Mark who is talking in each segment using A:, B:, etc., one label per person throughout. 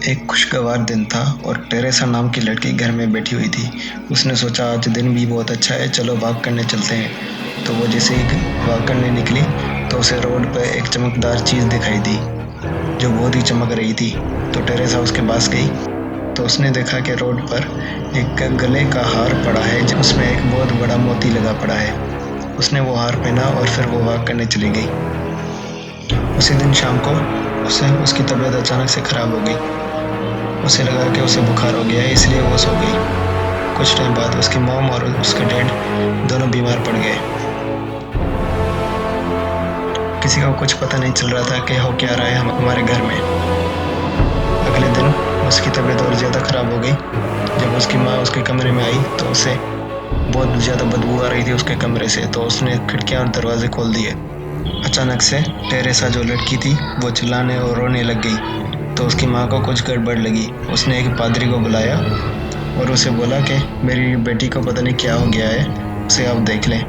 A: एक खुशगवार दिन था और टेरेसा नाम की लड़की घर में बैठी हुई थी। उसने सोचा आज दिन भी बहुत अच्छा है, चलो वॉक करने चलते हैं। तो वो जैसे ही वॉक करने निकली तो उसे रोड पर एक चमकदार चीज़ दिखाई दी जो बहुत ही चमक रही थी। तो टेरेसा उसके पास गई तो उसने देखा कि रोड पर एक गले का हार पड़ा है उसमें एक बहुत बड़ा मोती लगा पड़ा है। उसने वो हार पहना और फिर वो वॉक करने चली गई। उसी दिन शाम को उसकी तबीयत अचानक से ख़राब हो गई। उसे लगा कि उसे बुखार हो गया है, इसलिए वो सो गई। कुछ टाइम बाद उसकी मॉम और उसके डैड दोनों बीमार पड़ गए। किसी को कुछ पता नहीं चल रहा था कि हो क्या रहा है हमारे घर में। अगले दिन उसकी तबीयत और ज़्यादा ख़राब हो गई। जब उसकी माँ उसके कमरे में आई तो उसे बहुत ज़्यादा बदबू आ रही थी उसके कमरे से। तो उसने खिड़कियाँ और दरवाजे खोल दिए। अचानक से टेरेसा जो लड़की थी वो चिल्लाने और रोने लग गई। तो उसकी माँ को कुछ गड़बड़ लगी। उसने एक पादरी को बुलाया और उसे बोला कि मेरी बेटी को पता नहीं क्या हो गया है, उसे आप देख लें।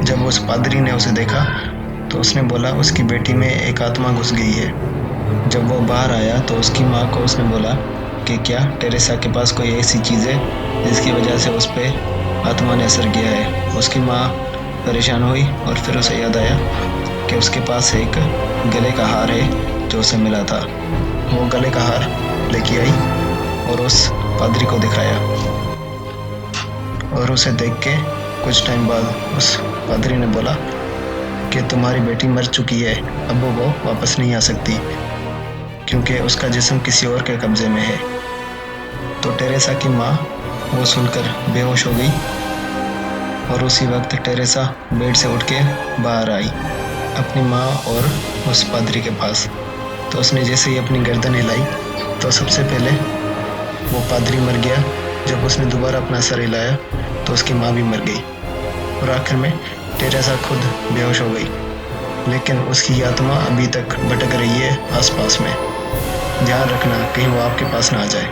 A: जब उस पादरी ने उसे देखा तो उसने बोला उसकी बेटी में एक आत्मा घुस गई है। जब वो बाहर आया तो उसकी माँ को उसने बोला कि क्या टेरेसा के पास कोई ऐसी चीज़ है जिसकी वजह से उस पर आत्मा ने असर किया है। उसकी माँ परेशान हुई और फिर उसे याद आया कि उसके पास एक गले का हार है जो उसे मिला था। वो गले का हार लेके आई और उस पादरी को दिखाया और उसे देख के कुछ टाइम बाद उस पादरी ने बोला कि तुम्हारी बेटी मर चुकी है, अब वो वापस नहीं आ सकती क्योंकि उसका जिस्म किसी और के कब्जे में है। तो टेरेसा की माँ वो सुनकर बेहोश हो गई और उसी वक्त टेरेसा बेड से उठ के बाहर आई अपनी माँ और उस पादरी के पास। तो उसने जैसे ही अपनी गर्दन हिलाई तो सबसे पहले वो पादरी मर गया। जब उसने दोबारा अपना सर हिलाया तो उसकी माँ भी मर गई और आखिर में टेरेसा खुद बेहोश हो गई। लेकिन उसकी आत्मा अभी तक भटक रही है आसपास में। ध्यान रखना कहीं वो आपके पास ना आ जाए।